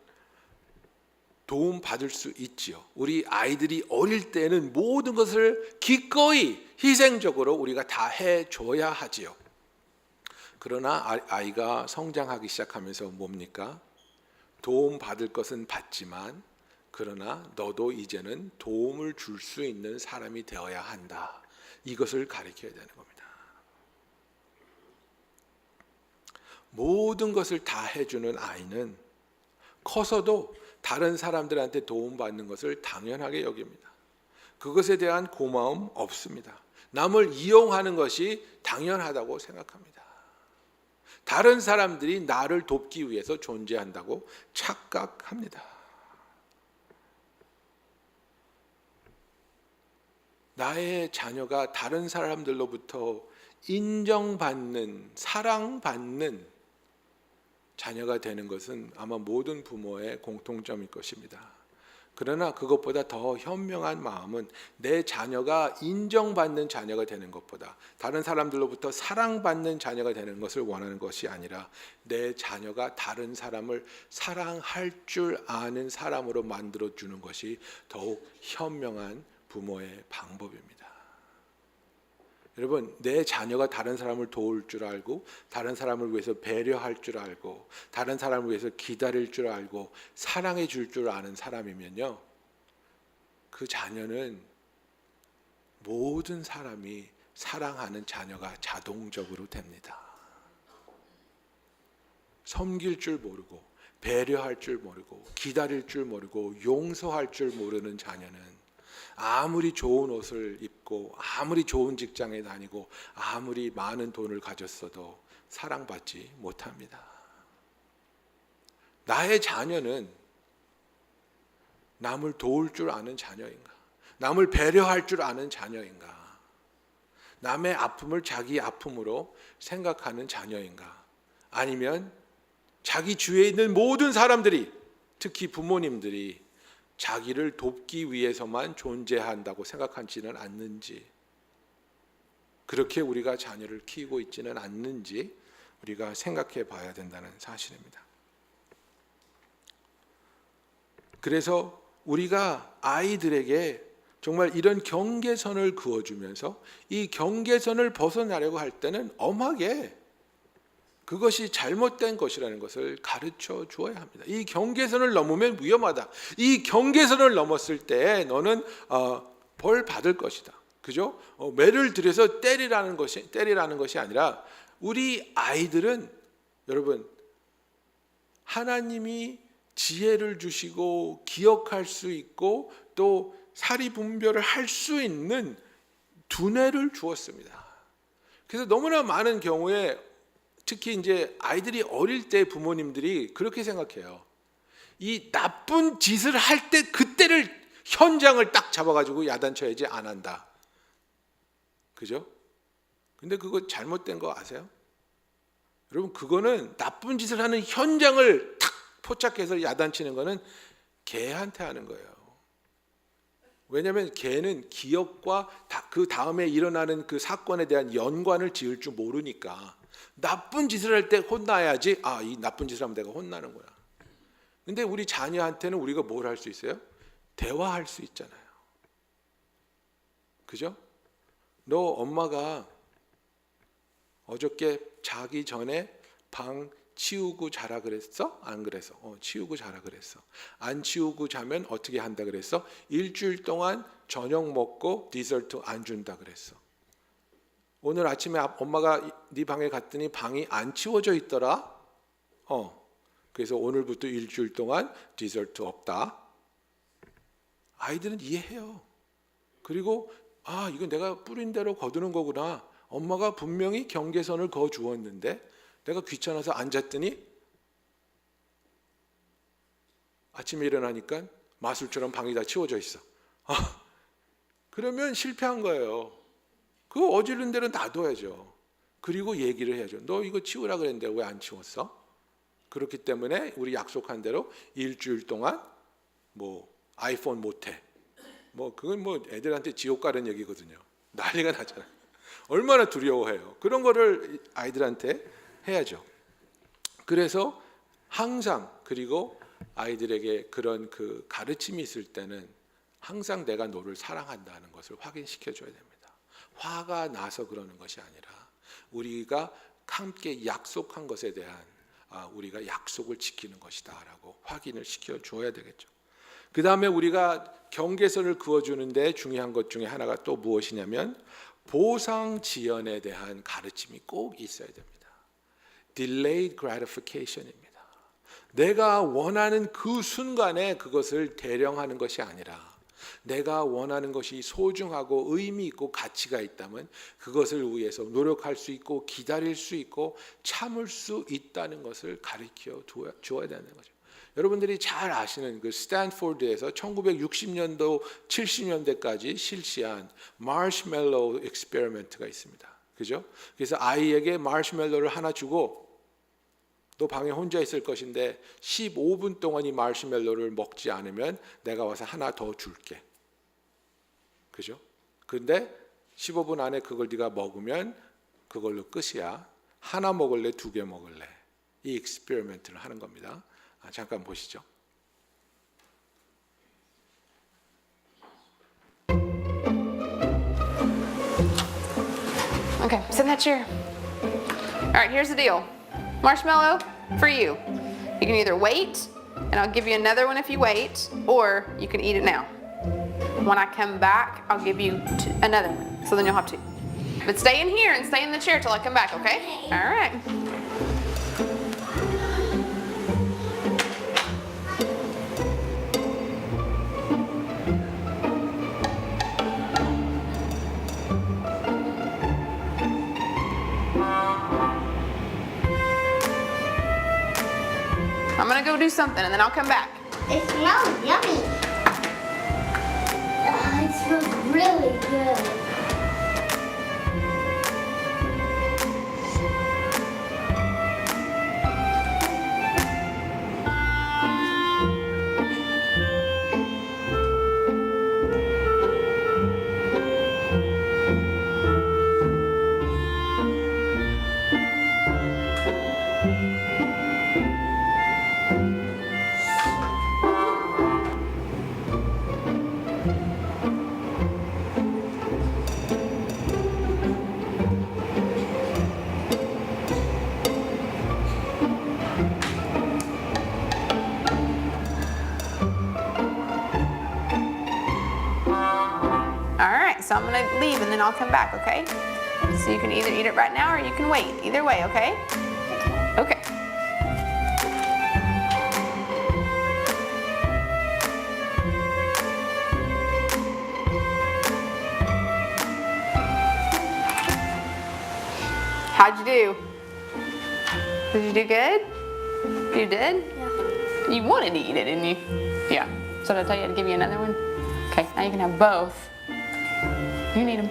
도움 받을 수 있지요. 우리 아이들이 어릴 때는 모든 것을 기꺼이 희생적으로 우리가 다 해줘야 하지요. 그러나 아이가 성장하기 시작하면서 뭡니까? 도움 받을 것은 받지만, 그러나 너도 이제는 도움을 줄 수 있는 사람이 되어야 한다. 이것을 가르쳐야 되는 겁니다. 모든 것을 다 해주는 아이는 커서도 다른 사람들한테 도움받는 것을 당연하게 여깁니다. 그것에 대한 고마움 없습니다. 남을 이용하는 것이 당연하다고 생각합니다. 다른 사람들이 나를 돕기 위해서 존재한다고 착각합니다. 나의 자녀가 다른 사람들로부터 인정받는, 사랑받는 자녀가 되는 것은 아마 모든 부모의 공통점일 것입니다. 그러나 그것보다 더 현명한 마음은 내 자녀가 인정받는 자녀가 되는 것보다, 다른 사람들로부터 사랑받는 자녀가 되는 것을 원하는 것이 아니라, 내 자녀가 다른 사람을 사랑할 줄 아는 사람으로 만들어주는 것이 더욱 현명한 부모의 방법입니다. 여러분, 내 자녀가 다른 사람을 도울 줄 알고, 다른 사람을 위해서 배려할 줄 알고, 다른 사람을 위해서 기다릴 줄 알고, 사랑해 줄 줄 아는 사람이면요, 그 자녀는 모든 사람이 사랑하는 자녀가 자동적으로 됩니다. 섬길 줄 모르고, 배려할 줄 모르고, 기다릴 줄 모르고, 용서할 줄 모르는 자녀는 아무리 좋은 옷을 입고, 아무리 좋은 직장에 다니고, 아무리 많은 돈을 가졌어도 사랑받지 못합니다. 나의 자녀는 남을 도울 줄 아는 자녀인가? 남을 배려할 줄 아는 자녀인가? 남의 아픔을 자기 아픔으로 생각하는 자녀인가? 아니면 자기 주위에 있는 모든 사람들이, 특히 부모님들이 자기를 돕기 위해서만 존재한다고 생각하지는 않는지, 그렇게 우리가 자녀를 키우고 있지는 않는지 우리가 생각해 봐야 된다는 사실입니다. 그래서 우리가 아이들에게 정말 이런 경계선을 그어주면서 이 경계선을 벗어나려고 할 때는 엄하게 그것이 잘못된 것이라는 것을 가르쳐 주어야 합니다. 이 경계선을 넘으면 위험하다. 이 경계선을 넘었을 때 너는 벌 받을 것이다. 그죠? 매를 들여서 때리라는 것이 아니라, 우리 아이들은 여러분, 하나님이 지혜를 주시고 기억할 수 있고 또 사리 분별을 할 수 있는 두뇌를 주었습니다. 그래서 너무나 많은 경우에, 특히 이제 아이들이 어릴 때 부모님들이 그렇게 생각해요. 이 나쁜 짓을 할 때 그때를, 현장을 딱 잡아가지고 야단쳐야지 안 한다. 그죠? 근데 그거 잘못된 거 아세요? 여러분, 그거는 나쁜 짓을 하는 현장을 탁 포착해서 야단치는 거는 개한테 하는 거예요. 왜냐하면 개는 기억과 그 다음에 일어나는 그 사건에 대한 연관을 지을 줄 모르니까, 나쁜 짓을 할 때 혼나야지, 이 나쁜 짓을 하면 내가 혼나는 거야. 근데 우리 자녀한테는 우리가 뭘 할 수 있어요? 대화할 수 있잖아요. 그죠? 너 엄마가 어저께 자기 전에 방 치우고 자라 그랬어? 안 그랬어? 치우고 자라 그랬어. 안 치우고 자면 어떻게 한다 그랬어? 일주일 동안 저녁 먹고 디저트 안 준다 그랬어. 오늘 아침에 엄마가 네 방에 갔더니 방이 안 치워져 있더라. 그래서 오늘부터 일주일 동안 디저트 없다. 아이들은 이해해요. 그리고 이건 내가 뿌린 대로 거두는 거구나. 엄마가 분명히 경계선을 그어 주었는데 내가 귀찮아서 앉았더니 아침에 일어나니까 마술처럼 방이 다 치워져 있어. 그러면 실패한 거예요. 그 어지른 대로 놔둬야죠. 그리고 얘기를 해야죠. 너 이거 치우라 그랬는데 왜 안 치웠어? 그렇기 때문에 우리 약속한 대로 일주일 동안 뭐 아이폰 못해. 뭐 그건 뭐 애들한테 지옥 가는 얘기거든요. 난리가 나잖아요. 얼마나 두려워해요. 그런 거를 아이들한테 해야죠. 그래서 항상, 그리고 아이들에게 그런 그 가르침이 있을 때는 항상 내가 너를 사랑한다는 것을 확인시켜 줘야 됩니다. 화가 나서 그러는 것이 아니라 우리가 함께 약속한 것에 대한 우리가 약속을 지키는 것이다라고 확인을 시켜 줘야 되겠죠. 그 다음에 우리가 경계선을 그어주는데 중요한 것 중에 하나가 또 무엇이냐면 보상 지연에 대한 가르침이 꼭 있어야 됩니다. Delayed gratification입니다. 내가 원하는 그 순간에 그것을 대령하는 것이 아니라 내가 원하는 것이 소중하고 의미 있고 가치가 있다면 그것을 위해서 노력할 수 있고 기다릴 수 있고 참을 수 있다는 것을 가르쳐 줘야 되는 거죠. 여러분들이 잘 아시는 그 스탠포드에서 1960년도 70년대까지 실시한 마시멜로우 익스페리먼트가 있습니다. 그죠? 그래서 아이에게 마시멜로를 하나 주고 너 방에 혼자 있을 것인데 15분 동안 이 마시멜로를 먹지 않으면 내가 와서 하나 더 줄게. 그죠? 근데 15분 안에 그걸 네가 먹으면 그걸로 끝이야. 하나 먹을래? 2개 먹을래? 이 익스페리먼트를 하는 겁니다. 잠깐 보시죠. Okay, sit in that chair. All right, here's the deal. Marshmallow for you. You can either wait, and I'll give you another one if you wait, or you can eat it now. When I come back, I'll give you another one, so then you'll have two. But stay in here and stay in the chair till I come back, okay? All right. I'm gonna go do something and then I'll come back. It smells yummy. It smells really good. All right, so I'm gonna leave and then I'll come back, okay? So you can either eat it right now or you can wait. Either way, okay? Okay. How'd you do? Did you do good? You did? Yeah. You wanted to eat it, didn't you? Yeah. So did I tell you to give you another one? Okay, now you can have both. You need them.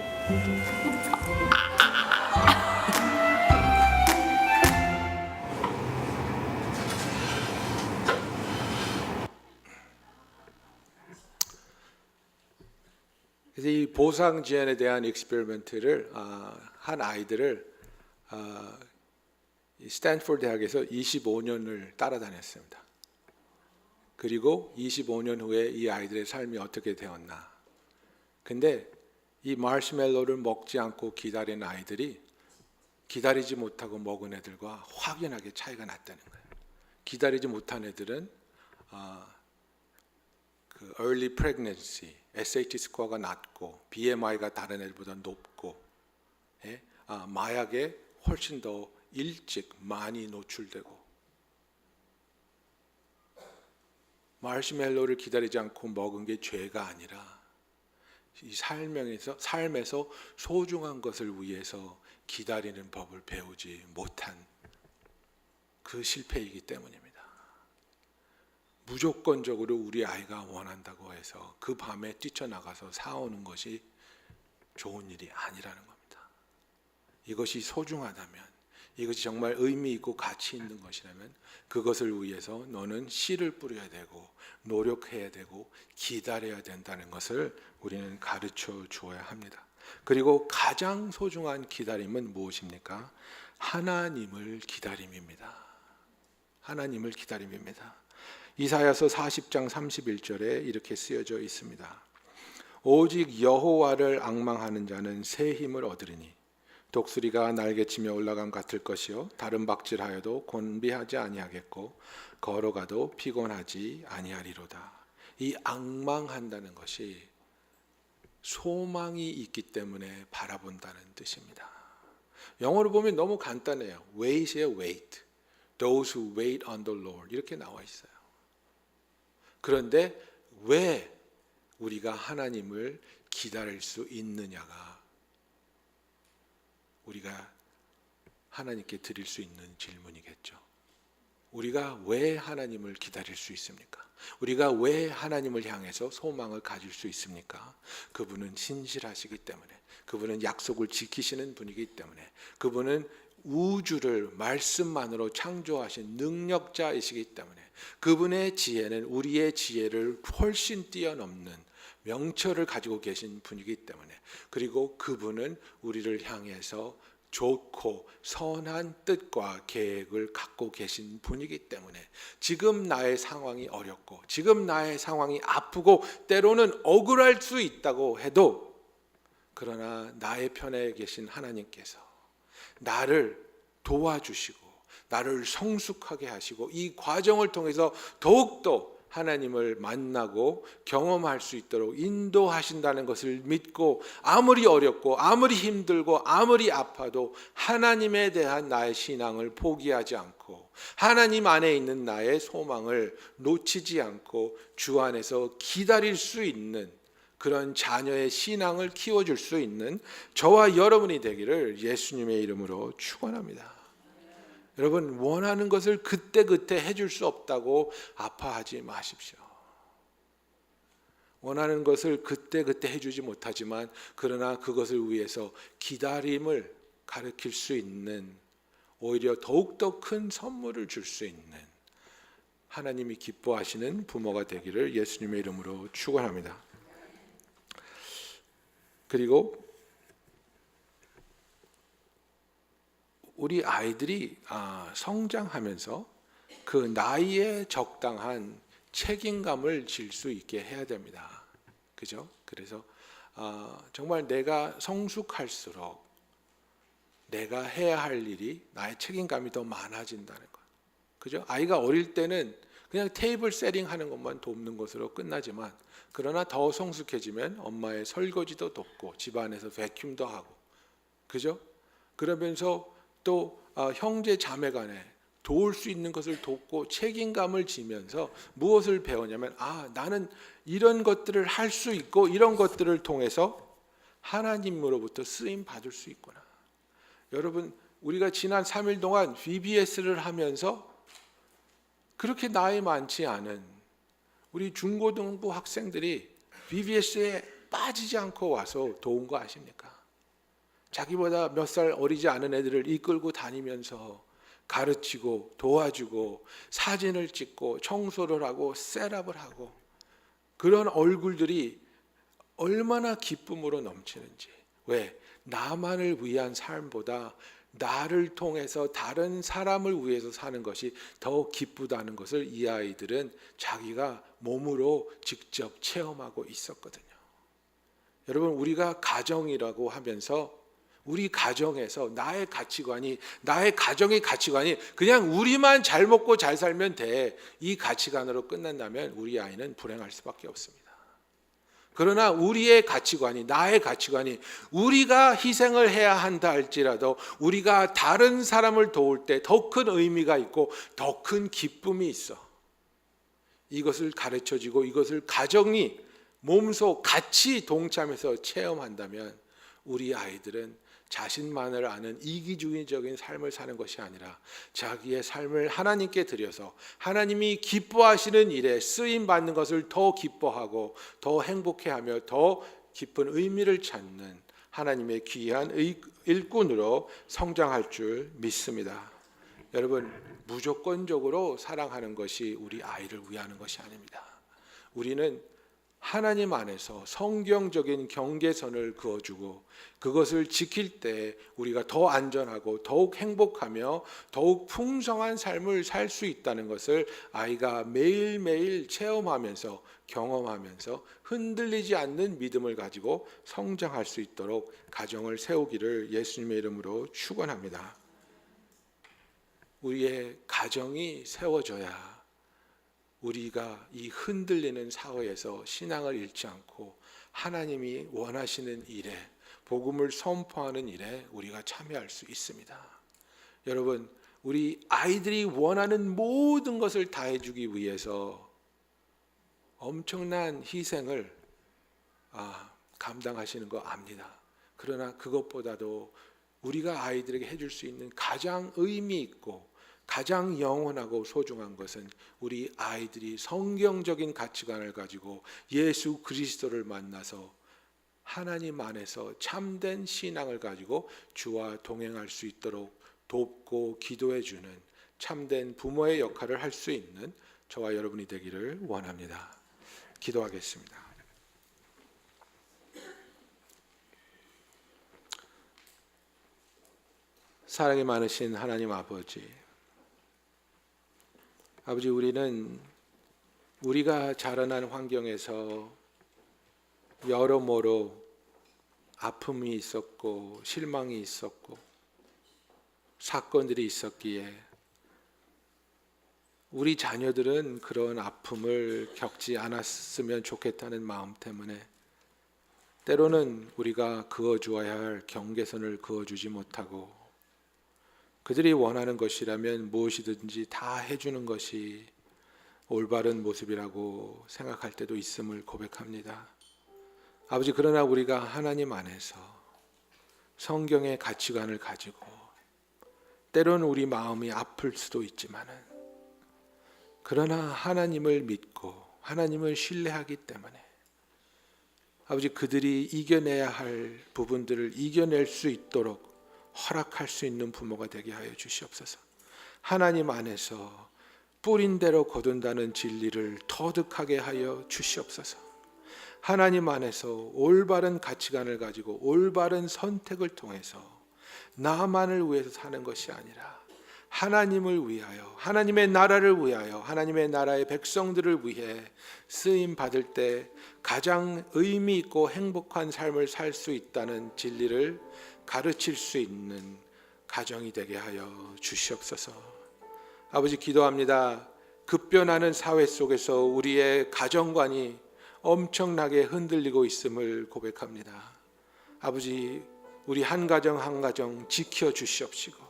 그래서 이 보상 지연에 대한 익스페리먼트를 한 아이들을 이 스탠포드 대학에서 25년을 따라다녔습니다. 그리고 25년 후에 이 아이들의 삶이 어떻게 되었나. 근데 이 마시멜로를 먹지 않고 기다린 아이들이 기다리지 못하고 먹은 애들과 확연하게 차이가 났다는 거예요. 기다리지 못한 애들은 그 early pregnancy, SAT 스코어가 낮고 BMI가 다른 애들보다 높고 마약에 훨씬 더 일찍 많이 노출되고 마시멜로를 기다리지 않고 먹은 게 죄가 아니라 이 삶에서 소중한 것을 위해서 기다리는 법을 배우지 못한 그 실패이기 때문입니다. 무조건적으로 우리 아이가 원한다고 해서 그 밤에 뛰쳐나가서 사오는 것이 좋은 일이 아니라는 겁니다. 이것이 소중하다면, 이것이 정말 의미 있고 가치 있는 것이라면 그것을 위해서 너는 씨를 뿌려야 되고 노력해야 되고 기다려야 된다는 것을 우리는 가르쳐 주어야 합니다. 그리고 가장 소중한 기다림은 무엇입니까? 하나님을 기다림입니다. 하나님을 기다림입니다. 이사야서 40장 31절에 이렇게 쓰여져 있습니다. 오직 여호와를 앙망하는 자는 새 힘을 얻으리니 독수리가 날개치며 올라감 같을 것이요 다른 박질하여도 곤비하지 아니하겠고 걸어가도 피곤하지 아니하리로다. 이 앙망한다는 것이 소망이 있기 때문에 바라본다는 뜻입니다. 영어로 보면 너무 간단해요. wait이에요, wait. Those who wait on the Lord 이렇게 나와 있어요. 그런데 왜 우리가 하나님을 기다릴 수 있느냐가 우리가 하나님께 드릴 수 있는 질문이겠죠. 우리가 왜 하나님을 기다릴 수 있습니까? 우리가 왜 하나님을 향해서 소망을 가질 수 있습니까? 그분은 신실하시기 때문에, 그분은 약속을 지키시는 분이기 때문에, 그분은 우주를 말씀만으로 창조하신 능력자이시기 때문에, 그분의 지혜는 우리의 지혜를 훨씬 뛰어넘는 명철을 가지고 계신 분이기 때문에, 그리고 그분은 우리를 향해서 좋고 선한 뜻과 계획을 갖고 계신 분이기 때문에 지금 나의 상황이 어렵고 지금 나의 상황이 아프고 때로는 억울할 수 있다고 해도, 그러나 나의 편에 계신 하나님께서 나를 도와주시고 나를 성숙하게 하시고 이 과정을 통해서 더욱더 하나님을 만나고 경험할 수 있도록 인도하신다는 것을 믿고, 아무리 어렵고 아무리 힘들고 아무리 아파도 하나님에 대한 나의 신앙을 포기하지 않고 하나님 안에 있는 나의 소망을 놓치지 않고 주 안에서 기다릴 수 있는 그런 자녀의 신앙을 키워줄 수 있는 저와 여러분이 되기를 예수님의 이름으로 축원합니다. 여러분, 원하는 것을 그때그때 해줄 수 없다고 아파하지 마십시오. 원하는 것을 그때그때 해주지 못하지만 그러나 그것을 위해서 기다림을 가르칠 수 있는, 오히려 더욱더 큰 선물을 줄 수 있는 하나님이 기뻐하시는 부모가 되기를 예수님의 이름으로 축원합니다. 그리고 우리 아이들이 성장하면서 그 나이에 적당한 책임감을 질 수 있게 해야 됩니다. 그죠? 그래서 정말 내가 성숙할수록 내가 해야 할 일이, 나의 책임감이 더 많아진다는 것. 그죠? 아이가 어릴 때는 그냥 테이블 세팅하는 것만 돕는 것으로 끝나지만, 그러나 더 성숙해지면 엄마의 설거지도 돕고 집안에서 베큐움도 하고, 그죠? 그러면서 또 형제 자매 간에 도울 수 있는 것을 돕고 책임감을 지면서 무엇을 배우냐면, 나는 이런 것들을 할 수 있고 이런 것들을 통해서 하나님으로부터 쓰임 받을 수 있구나. 여러분, 우리가 지난 3일 동안 VBS를 하면서 그렇게 나이 많지 않은 우리 중고등부 학생들이 VBS에 빠지지 않고 와서 도운 거 아십니까? 자기보다 몇 살 어리지 않은 애들을 이끌고 다니면서 가르치고 도와주고 사진을 찍고 청소를 하고 셋업을 하고, 그런 얼굴들이 얼마나 기쁨으로 넘치는지. 왜? 나만을 위한 삶보다 나를 통해서 다른 사람을 위해서 사는 것이 더 기쁘다는 것을 이 아이들은 자기가 몸으로 직접 체험하고 있었거든요. 여러분, 우리가 가정이라고 하면서 우리 가정에서 나의 가치관이, 나의 가정의 가치관이 그냥 우리만 잘 먹고 잘 살면 돼, 이 가치관으로 끝난다면 우리 아이는 불행할 수밖에 없습니다. 그러나 우리의 가치관이, 나의 가치관이 우리가 희생을 해야 한다 할지라도 우리가 다른 사람을 도울 때 더 큰 의미가 있고 더 큰 기쁨이 있어, 이것을 가르쳐주고 이것을 가정이 몸소 같이 동참해서 체험한다면 우리 아이들은 자신만을 아는 이기주의적인 삶을 사는 것이 아니라 자기의 삶을 하나님께 드려서 하나님이 기뻐하시는 일에 쓰임 받는 것을 더 기뻐하고 더 행복해하며 더 깊은 의미를 찾는 하나님의 귀한 일꾼으로 성장할 줄 믿습니다. 여러분, 무조건적으로 사랑하는 것이 우리 아이를 위하는 것이 아닙니다. 우리는 하나님 안에서 성경적인 경계선을 그어주고 그것을 지킬 때 우리가 더 안전하고 더욱 행복하며 더욱 풍성한 삶을 살 수 있다는 것을 아이가 매일매일 체험하면서 경험하면서 흔들리지 않는 믿음을 가지고 성장할 수 있도록 가정을 세우기를 예수님의 이름으로 축원합니다. 우리의 가정이 세워져야 우리가 이 흔들리는 사회에서 신앙을 잃지 않고 하나님이 원하시는 일에, 복음을 선포하는 일에 우리가 참여할 수 있습니다. 여러분, 우리 아이들이 원하는 모든 것을 다 해주기 위해서 엄청난 희생을 감당하시는 거 압니다. 그러나 그것보다도 우리가 아이들에게 해줄 수 있는 가장 의미 있고 가장 영원하고 소중한 것은 우리 아이들이 성경적인 가치관을 가지고 예수 그리스도를 만나서 하나님 안에서 참된 신앙을 가지고 주와 동행할 수 있도록 돕고 기도해 주는 참된 부모의 역할을 할 수 있는 저와 여러분이 되기를 원합니다. 기도하겠습니다. 사랑이 많으신 하나님 아버지, 우리는 우리가 자라난 환경에서 여러모로 아픔이 있었고 실망이 있었고 사건들이 있었기에 우리 자녀들은 그런 아픔을 겪지 않았으면 좋겠다는 마음 때문에 때로는 우리가 그어주어야 할 경계선을 그어주지 못하고 그들이 원하는 것이라면 무엇이든지 다 해주는 것이 올바른 모습이라고 생각할 때도 있음을 고백합니다. 아버지, 그러나 우리가 하나님 안에서 성경의 가치관을 가지고 때로는 우리 마음이 아플 수도 있지만은 그러나 하나님을 믿고 하나님을 신뢰하기 때문에 아버지, 그들이 이겨내야 할 부분들을 이겨낼 수 있도록 허락할 수 있는 부모가 되게 하여 주시옵소서. 하나님 안에서 뿌린 대로 거둔다는 진리를 터득하게 하여 주시옵소서. 하나님 안에서 올바른 가치관을 가지고 올바른 선택을 통해서 나만을 위해서 사는 것이 아니라 하나님을 위하여, 하나님의 나라를 위하여, 하나님의 나라의 백성들을 위해 쓰임 받을 때 가장 의미 있고 행복한 삶을 살 수 있다는 진리를 가르칠 수 있는 가정이 되게 하여 주시옵소서. 아버지, 기도합니다. 급변하는 사회 속에서 우리의 가정관이 엄청나게 흔들리고 있음을 고백합니다. 아버지, 우리 한 가정 한 가정 지켜 주시옵시고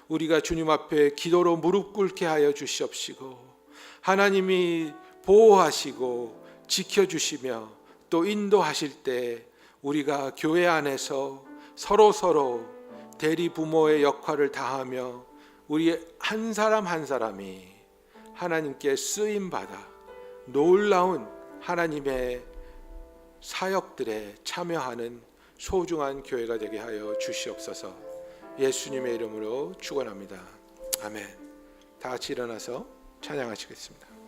우리가 주님 앞에 기도로 무릎 꿇게 하여 주시옵시고 하나님이 보호하시고 지켜주시며 또 인도하실 때 우리가 교회 안에서 서로 대리 부모의 역할을 다하며 우리 한 사람 한 사람이 하나님께 쓰임 받아 놀라운 하나님의 사역들에 참여하는 소중한 교회가 되게 하여 주시옵소서. 예수님의 이름으로 축원합니다. 아멘. 다 같이 일어나서 찬양하시겠습니다.